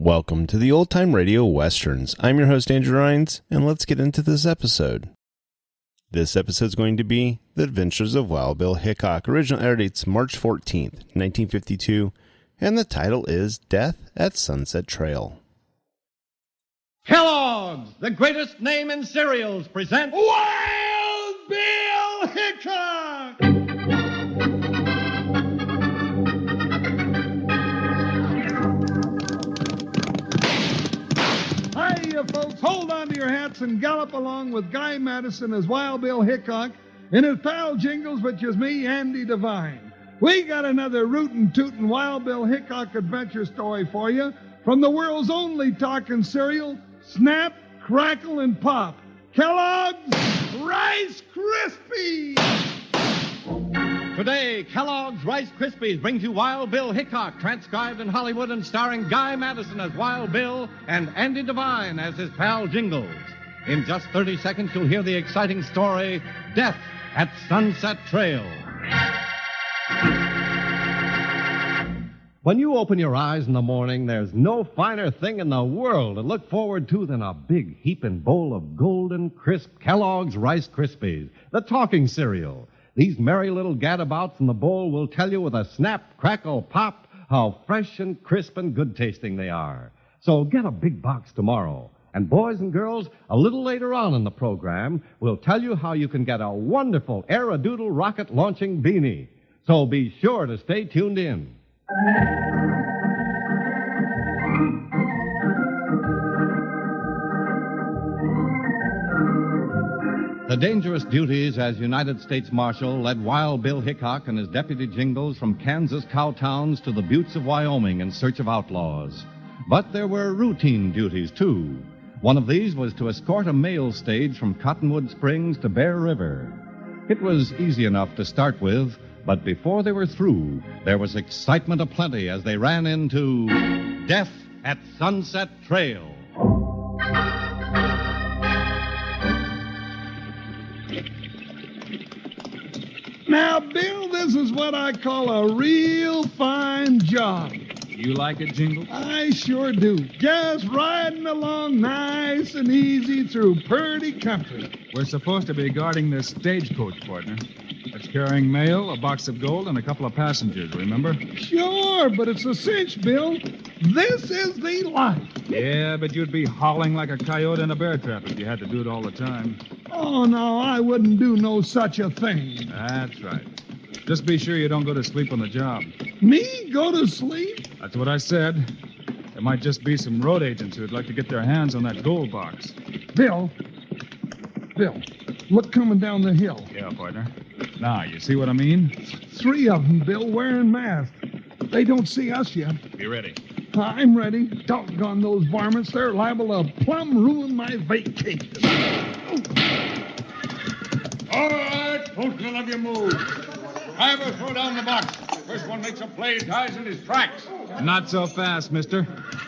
Welcome to the Old Time Radio Westerns. I'm your host, Andrew Rhines, and let's get into this episode. This episode is going to be The Adventures of Wild Bill Hickok. Original air dates March 14th, 1952, and the title is Death at Sunset Trail. Kellogg's, the greatest name in cereals, present Wild Bill Hickok! Hiya, folks. Hold on to your hats and gallop along with Guy Madison as Wild Bill Hickok and his pal Jingles, which is me, Andy Devine. We got another rootin' tootin' Wild Bill Hickok adventure story for you from the world's only talking cereal, Snap, Crackle, and Pop. Kellogg's Rice Krispies! Today, Kellogg's Rice Krispies brings you Wild Bill Hickok, transcribed in Hollywood and starring Guy Madison as Wild Bill and Andy Devine as his pal Jingles. In just 30 seconds, you'll hear the exciting story, Death at Sunset Trail. When you open your eyes in the morning, there's no finer thing in the world to look forward to than a big heaping bowl of golden, crisp Kellogg's Rice Krispies, the talking cereal. These merry little gadabouts in the bowl will tell you with a snap, crackle, pop how fresh and crisp and good-tasting they are. So get a big box tomorrow. And boys and girls, a little later on in the program, we'll tell you how you can get a wonderful Aerodoodle rocket-launching beanie. So be sure to stay tuned in. The dangerous duties as United States Marshal led Wild Bill Hickok and his deputy Jingles from Kansas cow towns to the buttes of Wyoming in search of outlaws. But there were routine duties, too. One of these was to escort a mail stage from Cottonwood Springs to Bear River. It was easy enough to start with, but before they were through, there was excitement aplenty as they ran into Death at Sunset Trail. Now, Bill, this is what I call a real fine job. You like it, Jingles? I sure do. Just riding along nice and easy through purty country. We're supposed to be guarding this stagecoach, partner. It's carrying mail, a box of gold, and a couple of passengers, remember? Sure, but it's a cinch, Bill. This is the life. Yeah, but you'd be howling like a coyote in a bear trap if you had to do it all the time. Oh, no, I wouldn't do no such a thing. That's right. Just be sure you don't go to sleep on the job. Me go to sleep? That's what I said. There might just be some road agents who'd like to get their hands on that gold box. Bill, look coming down the hill. Yeah, partner. Now, you see what I mean? 3 of them, Bill, wearing masks. They don't see us yet. Be ready. I'm ready. Doggone those varmints. They're liable to plumb ruin my vacation. All right, don't none of you move. Driver, throw down the box. First one makes a play, dies in his tracks. Not so fast, mister.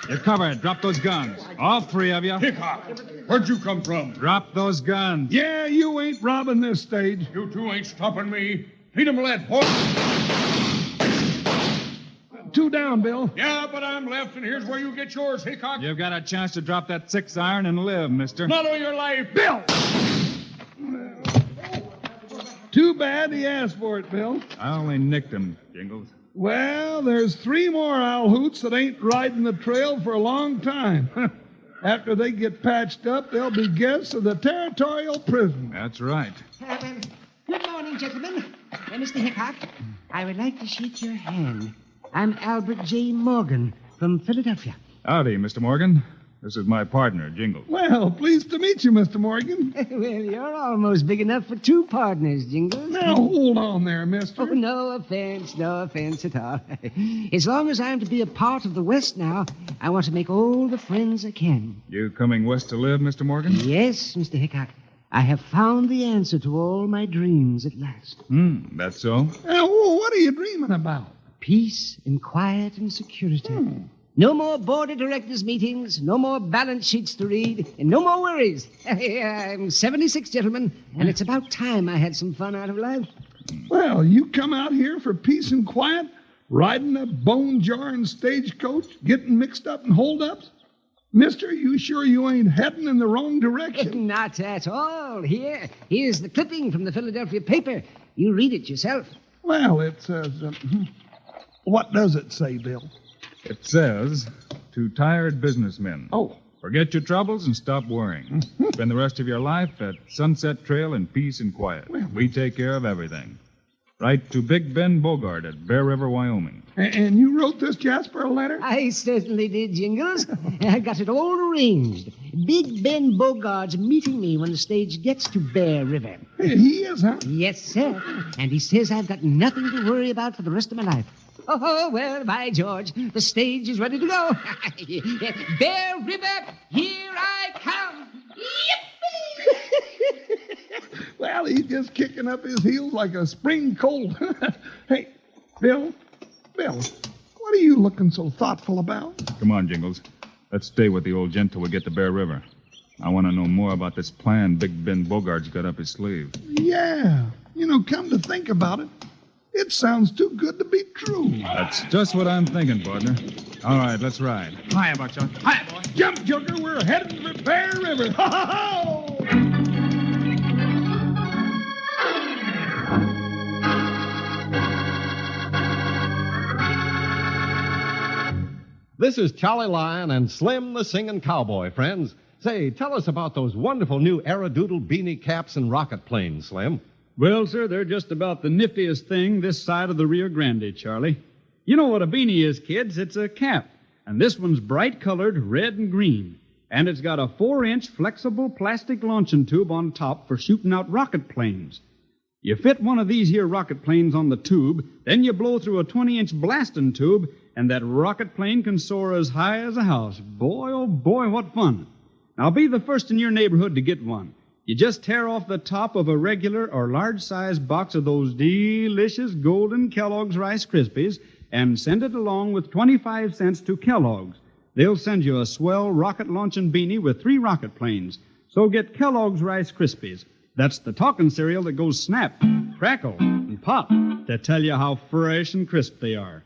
You're covered. Drop those guns. All 3 of you. Hickok, where'd you come from? Drop those guns. Yeah, you ain't robbing this stage. You two ain't stopping me. Feed 'em lead, boy. 2 down, Bill. Yeah, but I'm left, and here's where you get yours, Hickok. You've got a chance to drop that 6-iron and live, mister. Not all your life. Bill! Too bad he asked for it, Bill. I only nicked him, Jingles. Well, there's 3 more owl hoots that ain't riding the trail for a long time. After they get patched up, they'll be guests of the territorial prison. That's right. Good morning, gentlemen. Mr. Hickok, I would like to shake your hand. I'm Albert J. Morgan from Philadelphia. Howdy, Mr. Morgan. This is my partner, Jingles. Well, pleased to meet you, Mr. Morgan. Well, you're almost big enough for 2 partners, Jingles. Now, hold on there, mister. Oh, no offense at all. As long as I'm to be a part of the West now, I want to make all the friends I can. You coming west to live, Mr. Morgan? Yes, Mr. Hickok. I have found the answer to all my dreams at last. That's so? Now, what are you dreaming about? Peace and quiet and security. No more board of directors meetings, no more balance sheets to read, and no more worries. I'm 76, gentlemen, and it's about time I had some fun out of life. Well, you come out here for peace and quiet? Riding a bone-jarring stagecoach, getting mixed up in holdups? Mister, you sure you ain't heading in the wrong direction? Not at all. Here's the clipping from the Philadelphia paper. You read it yourself. Well, it says... what does it say, Bill? It says, to tired businessmen. Oh. Forget your troubles and stop worrying. Spend the rest of your life at Sunset Trail in peace and quiet. We take care of everything. Write to Big Ben Bogart at Bear River, Wyoming. And you wrote this Jasper a letter? I certainly did, Jingles. I got it all arranged. Big Ben Bogart's meeting me when the stage gets to Bear River. He is, huh? Yes, sir. And he says I've got nothing to worry about for the rest of my life. Oh, well, by George, the stage is ready to go. Bear River, here I come. Yippee! Well, he's just kicking up his heels like a spring cold. Hey, Bill, what are you looking so thoughtful about? Come on, Jingles. Let's stay with the old gent till we get to Bear River. I want to know more about this plan Big Ben Bogart's got up his sleeve. Yeah. Come to think about it, it sounds too good to be true. That's just what I'm thinking, partner. All right, let's ride. Hiya, Buckshot. Hiya, boy. Jump, Joker, we're heading for Bear River. Ha ha ha! This is Charlie Lyon and Slim the Singing Cowboy, friends. Say, tell us about those wonderful new Aerodoodle beanie caps and rocket planes, Slim. Well, sir, they're just about the niftiest thing this side of the Rio Grande, Charlie. You know what a beanie is, kids? It's a cap. And this one's bright colored red and green. And it's got a 4-inch flexible plastic launching tube on top for shooting out rocket planes. You fit one of these here rocket planes on the tube, then you blow through a 20-inch blasting tube, and that rocket plane can soar as high as a house. Boy, oh boy, what fun. Now, be the first in your neighborhood to get one. You just tear off the top of a regular or large-sized box of those delicious golden Kellogg's Rice Krispies and send it along with 25 cents to Kellogg's. They'll send you a swell rocket-launching beanie with 3 rocket planes. So get Kellogg's Rice Krispies. That's the talking cereal that goes snap, crackle, and pop to tell you how fresh and crisp they are.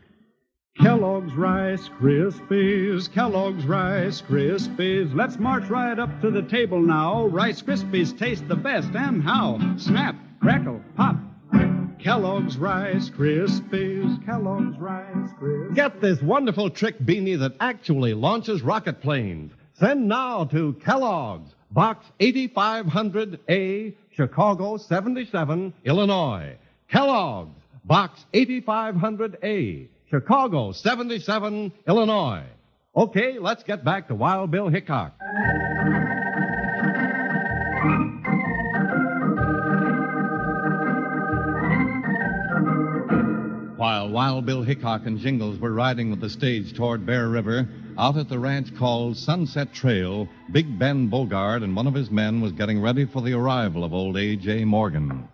Kellogg's Rice Krispies, Kellogg's Rice Krispies. Let's march right up to the table now. Rice Krispies taste the best, and how? Snap, crackle, pop. Kellogg's Rice Krispies, Kellogg's Rice Krispies. Get this wonderful trick beanie that actually launches rocket planes. Send now to Kellogg's, Box 8500A, Chicago 77, Illinois. Kellogg's, Box 8500A, Chicago 77, Illinois. Okay, let's get back to Wild Bill Hickok. While Wild Bill Hickok and Jingles were riding with the stage toward Bear River, out at the ranch called Sunset Trail, Big Ben Bogart and one of his men was getting ready for the arrival of old A.J. Morgan.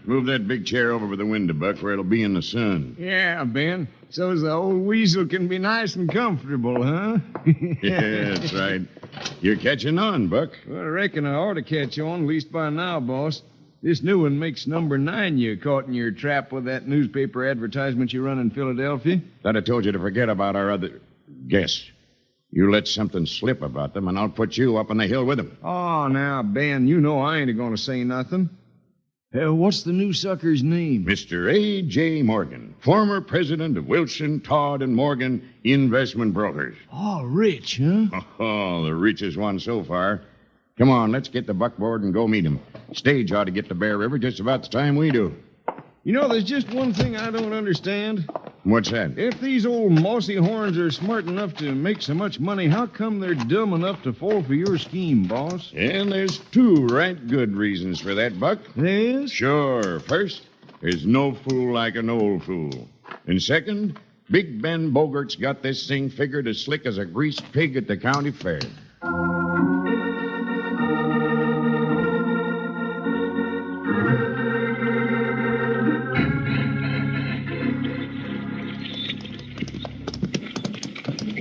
Move that big chair over by the window, Buck, where it'll be in the sun. Yeah, Ben. So's the old weasel can be nice and comfortable, huh? Yeah, that's right. You're catching on, Buck. Well, I reckon I ought to catch on, at least by now, boss. This new one makes number 9 you caught in your trap with that newspaper advertisement you run in Philadelphia. Thought I told you to forget about our other guests. You let something slip about them, and I'll put you up on the hill with them. Oh, now, Ben, you know I ain't going to say nothing. What's the new sucker's name? Mr. A.J. Morgan, former president of Wilson, Todd, and Morgan Investment Brokers. Oh, rich, huh? Oh, the richest one so far. Come on, let's get the buckboard and go meet him. Stage ought to get to Bear River just about the time we do. You know, there's just one thing I don't understand. What's that? If these old mossy horns are smart enough to make so much money, how come they're dumb enough to fall for your scheme, boss? And there's 2 right good reasons for that, Buck. There is? Sure. First, there's no fool like an old fool. And second, Big Ben Bogart's got this thing figured as slick as a greased pig at the county fair.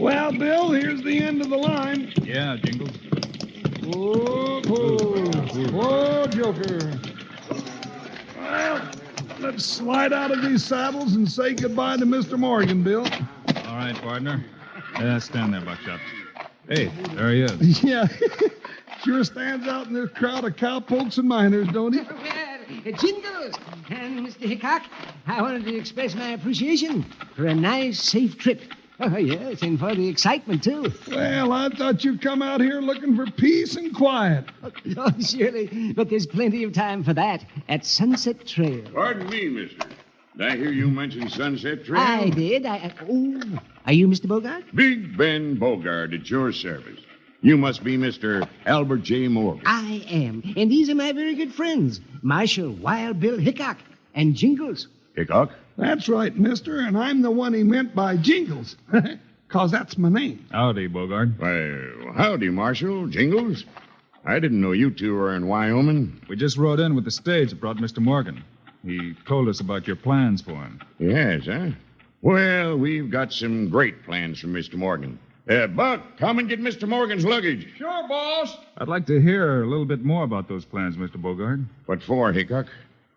Well, Bill, here's the end of the line. Yeah, Jingles. Whoa, Joker. Well, let's slide out of these saddles and say goodbye to Mr. Morgan, Bill. All right, partner. Yeah, stand there, Buckshot. Hey, there he is. Yeah, sure stands out in this crowd of cowpokes and miners, don't he? Well, Jingles and Mr. Hickok, I wanted to express my appreciation for a nice, safe trip. Oh, yes, and for the excitement, too. Well, I thought you'd come out here looking for peace and quiet. Oh, surely, but there's plenty of time for that at Sunset Trail. Pardon me, mister. Did I hear you mention Sunset Trail? I did. Oh, are you Mr. Bogart? Big Ben Bogart at your service. You must be Mr. Albert J. Morgan. I am, and these are my very good friends, Marshal Wild Bill Hickok and Jingles. Hickok? That's right, mister, and I'm the one he meant by Jingles, 'cause that's my name. Howdy, Bogart. Well, howdy, Marshal. Jingles. I didn't know you two were in Wyoming. We just rode in with the stage that brought Mr. Morgan. He told us about your plans for him. Yes, huh? Well, we've got some great plans for Mr. Morgan. Buck, come and get Mr. Morgan's luggage. Sure, boss. I'd like to hear a little bit more about those plans, Mr. Bogart. What for, Hickok?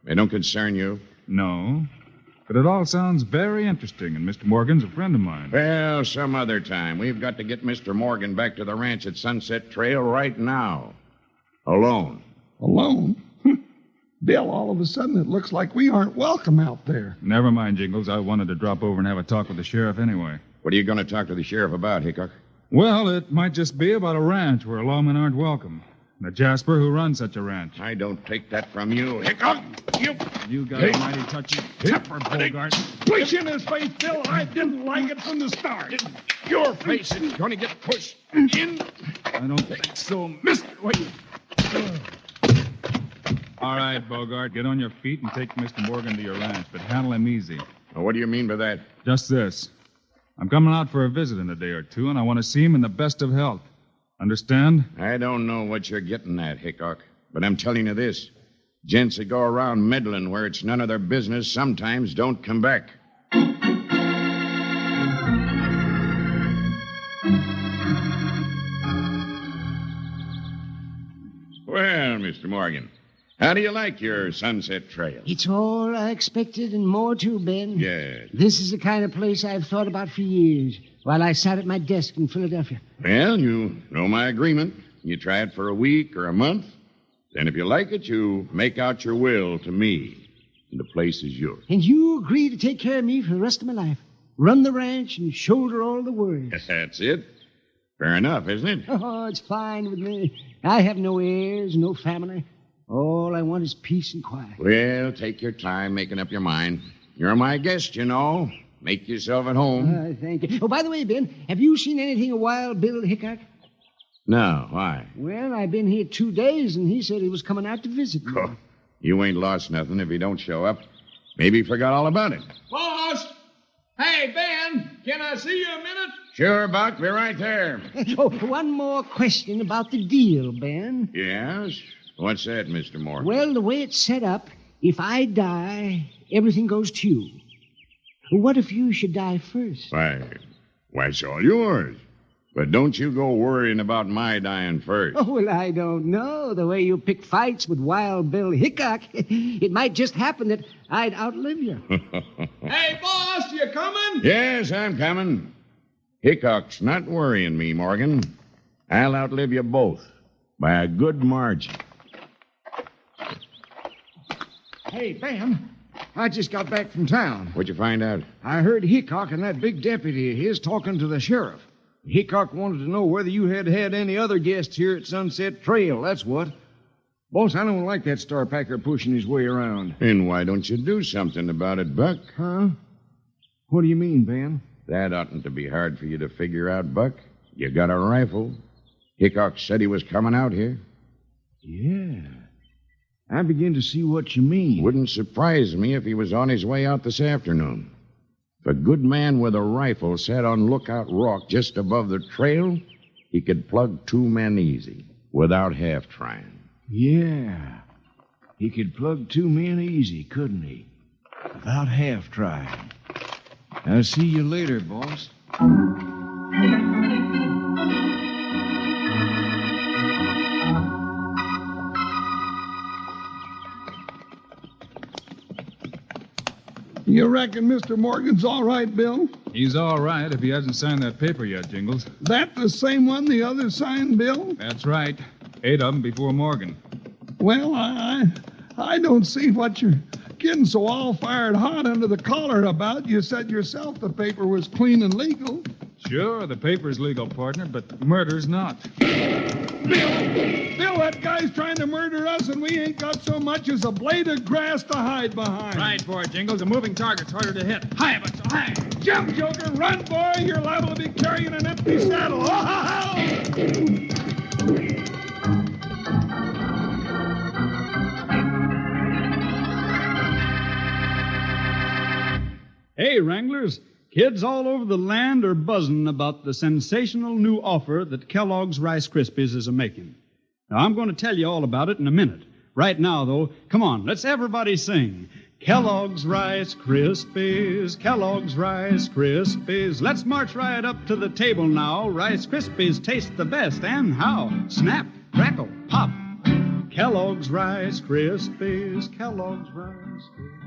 They don't concern you. No, but it all sounds very interesting, and Mr. Morgan's a friend of mine. Well, some other time. We've got to get Mr. Morgan back to the ranch at Sunset Trail right now. Alone. Alone? Bill, all of a sudden it looks like we aren't welcome out there. Never mind, Jingles. I wanted to drop over and have a talk with the sheriff anyway. What are you going to talk to the sheriff about, Hickok? Well, it might just be about a ranch where lawmen aren't welcome. The Jasper who runs such a ranch. I don't take that from you, Hickok. You got a mighty touchy temper, Bogart. Push in his face, Bill. I didn't like it from the start. Your face is going to get pushed in. I don't think so, mister. Wait. All right, Bogart, get on your feet and take Mr. Morgan to your ranch, but handle him easy. Well, what do you mean by that? Just this. I'm coming out for a visit in a day or two, and I want to see him in the best of health. Understand? I don't know what you're getting at, Hickok, but I'm telling you this. Gents that go around meddling where it's none of their business sometimes don't come back. Well, Mr. Morgan, how do you like your Sunset Trail? It's all I expected and more, too, Ben. Yes. This is the kind of place I've thought about for years while I sat at my desk in Philadelphia. Well, you know my agreement. You try it for a week or a month. Then if you like it, you make out your will to me. And the place is yours. And you agree to take care of me for the rest of my life. Run the ranch and shoulder all the worries. That's it. Fair enough, isn't it? Oh, it's fine with me. I have no heirs, no family. All I want is peace and quiet. Well, take your time making up your mind. You're my guest, you know. Make yourself at home. Thank you. Oh, by the way, Ben, have you seen anything of Wild Bill Hickok? No, why? Well, I've been here 2 days, and he said he was coming out to visit me. Oh, you ain't lost nothing if he don't show up. Maybe he forgot all about it. Boss! Hey, Ben, can I see you a minute? Sure, Buck. Be right there. Oh, one more question about the deal, Ben. Yes? What's that, Mr. Morgan? Well, the way it's set up, if I die, everything goes to you. What if you should die first? Why, it's all yours. But don't you go worrying about my dying first. Oh, well, I don't know. The way you pick fights with Wild Bill Hickok, it might just happen that I'd outlive you. Hey, boss, you coming? Yes, I'm coming. Hickok's not worrying me, Morgan. I'll outlive you both by a good margin. Hey, Ben, I just got back from town. What'd you find out? I heard Hickok and that big deputy of his talking to the sheriff. Hickok wanted to know whether you had had any other guests here at Sunset Trail, that's what. Boss, I don't like that star packer pushing his way around. And why don't you do something about it, Buck? Huh? What do you mean, Ben? That oughtn't to be hard for you to figure out, Buck. You got a rifle. Hickok said he was coming out here. Yeah. I begin to see what you mean. Wouldn't surprise me if he was on his way out this afternoon. If a good man with a rifle sat on Lookout Rock just above the trail, he could plug 2 men easy, without half trying. Yeah. He could plug 2 men easy, couldn't he? Without half trying. I'll see you later, boss. You reckon Mr. Morgan's all right, Bill? He's all right if he hasn't signed that paper yet, Jingles. That the same one the others signed, Bill? That's right. 8 of them before Morgan. Well, I don't see what you're getting so all fired hot under the collar about. You said yourself the paper was clean and legal. Sure, the paper's legal, partner, but murder's not. Bill, that guy's trying to murder us, and we ain't got so much as a blade of grass to hide behind. Right, boy, Jingles. A moving target's harder to hit. High, but so high. Jump, Joker! Run, boy! You're liable to be carrying an empty saddle. Hey, Wranglers. Kids all over the land are buzzing about the sensational new offer that Kellogg's Rice Krispies is a-making. Now, I'm going to tell you all about it in a minute. Right now, though, come on, let's everybody sing. Kellogg's Rice Krispies, Kellogg's Rice Krispies. Let's march right up to the table now. Rice Krispies taste the best, and how? Snap, crackle, pop. Kellogg's Rice Krispies, Kellogg's Rice Krispies.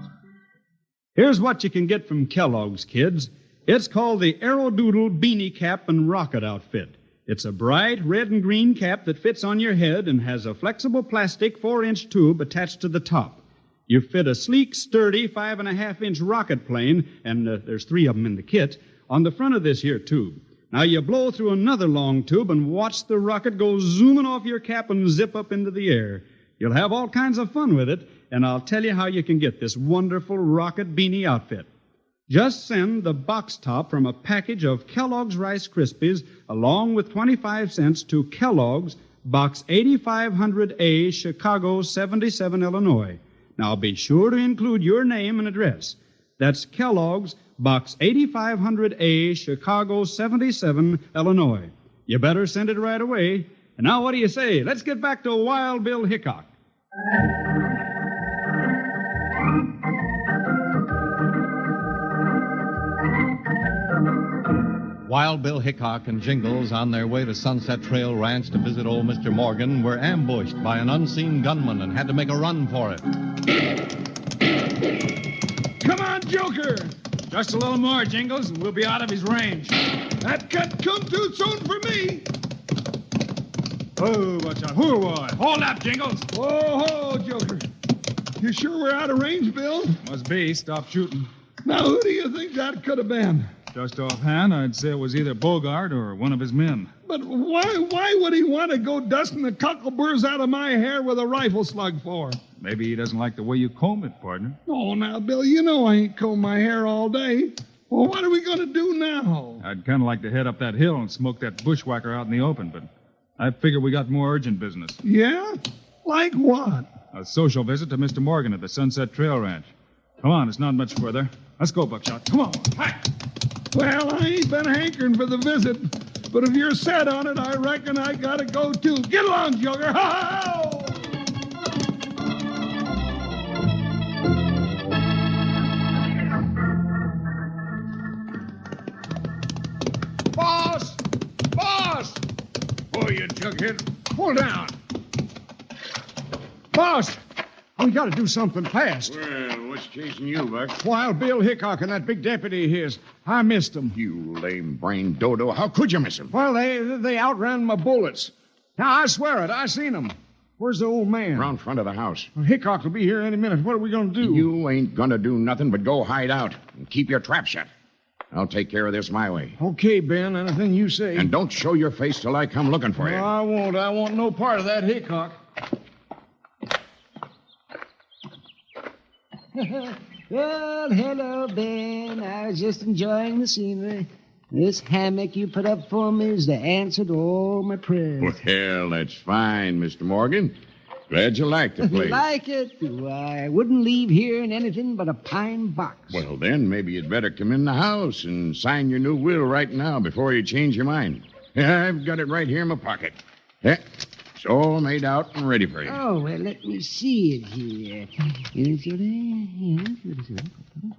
Here's what you can get from Kellogg's, kids. It's called the Aerodoodle Beanie Cap and Rocket Outfit. It's a bright red and green cap that fits on your head and has a flexible plastic 4-inch tube attached to the top. You fit a sleek, sturdy 5.5-inch rocket plane, and there's 3 of them in the kit, on the front of this here tube. Now you blow through another long tube and watch the rocket go zooming off your cap and zip up into the air. You'll have all kinds of fun with it, and I'll tell you how you can get this wonderful rocket beanie outfit. Just send the box top from a package of Kellogg's Rice Krispies along with 25 cents to Kellogg's, Box 8500A, Chicago 77, Illinois. Now be sure to include your name and address. That's Kellogg's, Box 8500A, Chicago 77, Illinois. You better send it right away. And now what do you say? Let's get back to Wild Bill Hickok. Wild Bill Hickok and Jingles, on their way to Sunset Trail Ranch to visit old Mr. Morgan, were ambushed by an unseen gunman and had to make a run for it. Come on, Joker! Just a little more, Jingles, and we'll be out of his range. That cut come too soon for me. Oh, watch out. Whoa, boy. Hold up, Jingles. Whoa, Joker. You sure we're out of range, Bill? Must be. Stop shooting. Now, who do you think that could have been? Just offhand, I'd say it was either Bogart or one of his men. But why would he want to go dusting the cockleburrs out of my hair with a rifle slug for? Maybe he doesn't like the way you comb it, partner. Oh, now, Bill, you know I ain't combed my hair all day. Well, what are we going to do now? I'd kind of like to head up that hill and smoke that bushwhacker out in the open, but I figure we got more urgent business. Yeah? Like what? A social visit to Mr. Morgan at the Sunset Trail Ranch. Come on, it's not much further. Let's go, Buckshot. Come on. Hi. Well, I ain't been hankering for the visit, but if you're set on it, I reckon I gotta go too. Get along, Joker! Ha-ha! Boss! Boss! Oh, you jughead. Pull down. Boss! We got to do something fast. Well, what's chasing you, Buck? Wild Bill Hickok and that big deputy of his. I missed them. You lame-brained dodo. How could you miss him? Well, they outran my bullets. Now, I swear it. I seen them. Where's the old man? Around front of the house. Well, Hickok will be here any minute. What are we going to do? You ain't gonna do nothing but go hide out and keep your trap shut. I'll take care of this my way. Okay, Ben. Anything you say. And don't show your face till I come looking for you. I won't. I want no part of that Hickok. Well, hello, Ben. I was just enjoying the scenery. This hammock you put up for me is the answer to all my prayers. Well, that's fine, Mr. Morgan. Glad you like the place. Like it? Why, I wouldn't leave here in anything but a pine box. Well, then, maybe you'd better come in the house and sign your new will right now before you change your mind. I've got it right here in my pocket. Yeah, it's all made out and ready for you. Oh, well, let me see it here.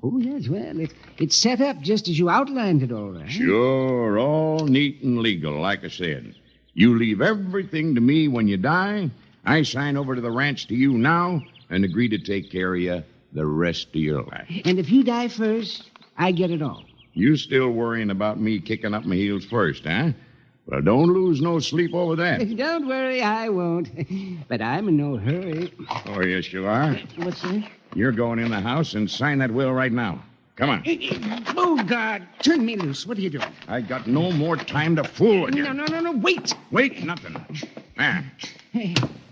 Oh, yes, well, it's set up just as you outlined it, all right. Sure, all neat and legal, like I said. You leave everything to me when you die. I sign over to the ranch to you now and agree to take care of you the rest of your life. And if you die first, I get it all. You still worrying about me kicking up my heels first, huh? Well, don't lose no sleep over that. Don't worry, I won't. But I'm in no hurry. Oh, yes, you are. What's that? You're going in the house and sign that will right now. Come on. Oh, God. Turn me loose. What are you doing? I got no more time to fool with you. No. Wait. Wait, nothing. Ah,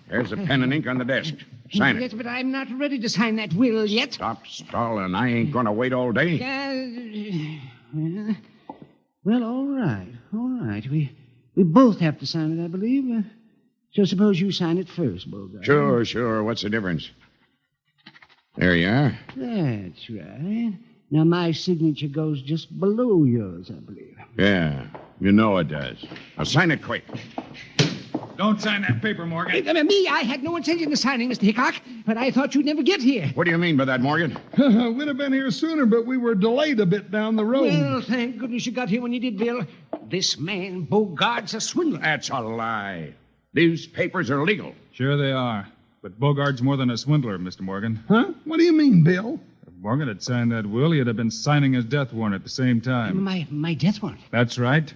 there's a pen and ink on the desk. Sign Yes, it. but I'm not ready to sign that will yet. Stop stalling. I ain't going to wait all day. Well, all right. We both have to sign it, I believe. So suppose you sign it first, Bogart. Sure. What's the difference? There you are. That's right. Now, my signature goes just below yours, I believe. Yeah, you know it does. Now sign it quick. Don't sign that paper, Morgan. Me, I had no intention of signing, Mr. Hickok, but I thought you'd never get here. What do you mean by that, Morgan? We'd have been here sooner, but we were delayed a bit down the road. Well, thank goodness you got here when you did, Bill. This man, Bogart's a swindler. That's a lie. These papers are legal. Sure they are. But Bogart's more than a swindler, Mr. Morgan. Huh? What do you mean, Bill? If Morgan had signed that will, he'd have been signing his death warrant at the same time. My death warrant? That's right.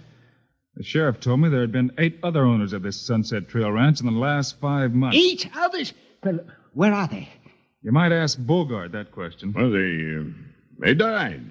The sheriff told me there had been 8 other owners of this Sunset Trail Ranch in the last 5 months. 8 others? Well, where are they? You might ask Bogart that question. Well, they died.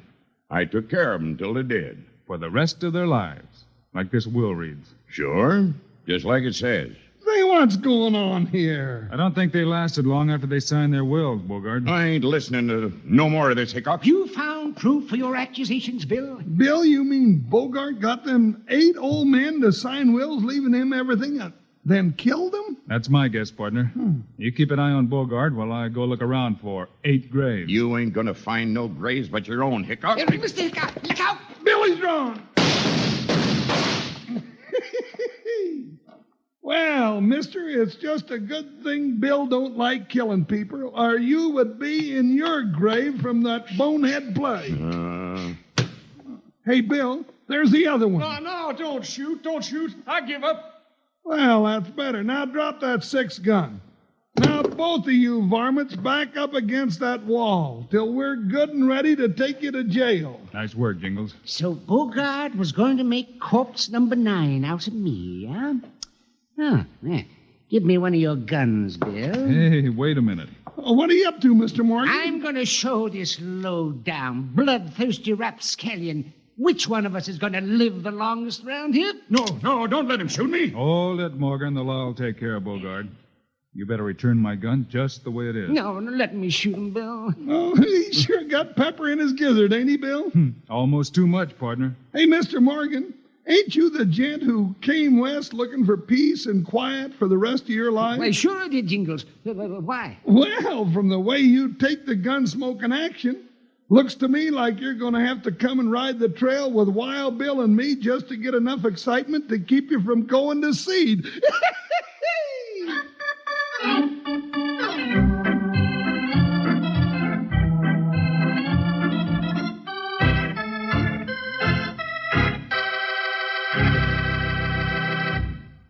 I took care of them till they did. For the rest of their lives, like this will reads. Sure, just like it says. Say, what's going on here? I don't think they lasted long after they signed their wills, Bogart. I ain't listening to no more of this, Hickok. You found proof for your accusations, Bill? Bill, you mean Bogart got them 8 old men to sign wills, leaving him everything, and then killed them? That's my guess, partner. You keep an eye on Bogart while I go look around for 8 graves. You ain't gonna find no graves but your own, Hickok. Mr. Hickok, look out! Billy's drawn. Well, mister, it's just a good thing Bill don't like killing people, or you would be in your grave from that bonehead play. Hey, Bill, there's the other one. No, don't shoot. I give up. Well, that's better. Now drop that 6 gun. Now, both of you varmints, back up against that wall till we're good and ready to take you to jail. Nice work, Jingles. So Bogart was going to make corpse number 9 out of me, huh? Oh, yeah. Give me one of your guns, Bill. Hey, wait a minute. Oh, what are you up to, Mr. Morgan? I'm going to show this low-down, bloodthirsty rapscallion which one of us is going to live the longest around here. No, don't let him shoot me. Hold it, Morgan. The law will take care of Bogart. You better return my gun just the way it is. No, let me shoot him, Bill. Oh, he sure got pepper in his gizzard, ain't he, Bill? Almost too much, partner. Hey, Mr. Morgan, ain't you the gent who came west looking for peace and quiet for the rest of your life? Why, sure I did, Jingles. Why? Well, from the way you take the gun-smoking action, looks to me like you're going to have to come and ride the trail with Wild Bill and me just to get enough excitement to keep you from going to seed.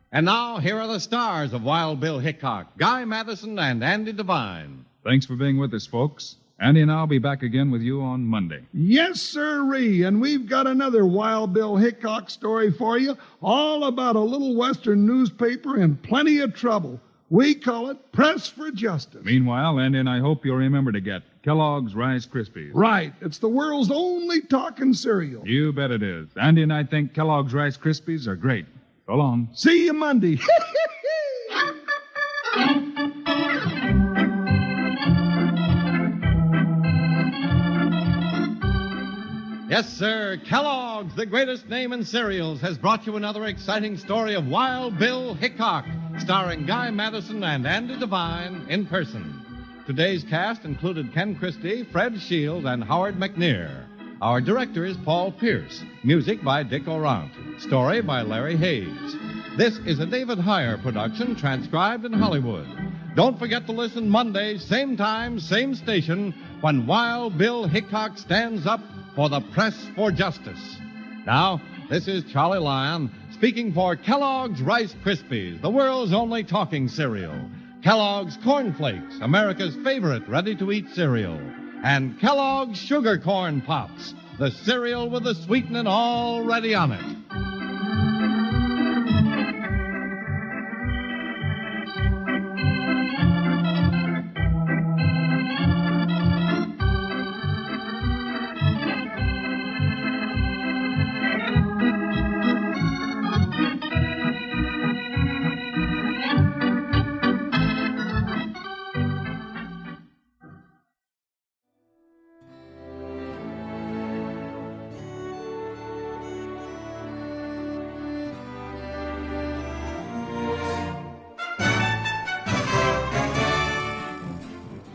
And now, here are the stars of Wild Bill Hickok, Guy Madison and Andy Devine. Thanks for being with us, folks. Andy and I'll be back again with you on Monday. Yes, sirree. And we've got another Wild Bill Hickok story for you, all about a little Western newspaper in plenty of trouble. We call it Press for Justice. Meanwhile, Andy and I hope you'll remember to get Kellogg's Rice Krispies. Right. It's the world's only talking cereal. You bet it is. Andy and I think Kellogg's Rice Krispies are great. So long. See you Monday. Yes, sir, Kellogg's, the greatest name in cereals, has brought you another exciting story of Wild Bill Hickok, starring Guy Madison and Andy Devine in person. Today's cast included Ken Christie, Fred Shields, and Howard McNear. Our director is Paul Pierce. Music by Dick Orant. Story by Larry Hayes. This is a David Heyer production transcribed in Hollywood. Don't forget to listen Monday, same time, same station, when Wild Bill Hickok stands up for the Press for Justice. Now, this is Charlie Lyon speaking for Kellogg's Rice Krispies, the world's only talking cereal. Kellogg's Corn Flakes, America's favorite ready-to-eat cereal, and Kellogg's Sugar Corn Pops, the cereal with the sweetening already on it.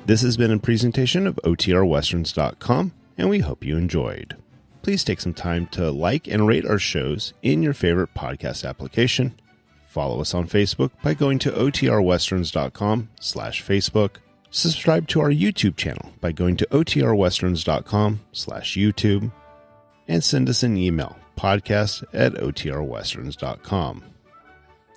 This has been a presentation of OTRWesterns.com, and we hope you enjoyed. Please take some time to like and rate our shows in your favorite podcast application. Follow us on Facebook by going to OTRWesterns.com/Facebook. Subscribe to our YouTube channel by going to OTRWesterns.com/YouTube. And send us an email, podcast@OTRWesterns.com.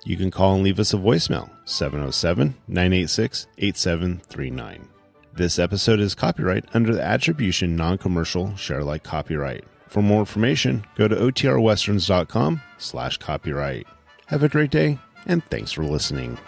You can call and leave us a voicemail, 707-986-8739. This episode is copyright under the Attribution Non-Commercial Share-alike copyright. For more information, go to OTRWesterns.com/copyright. Have a great day, and thanks for listening.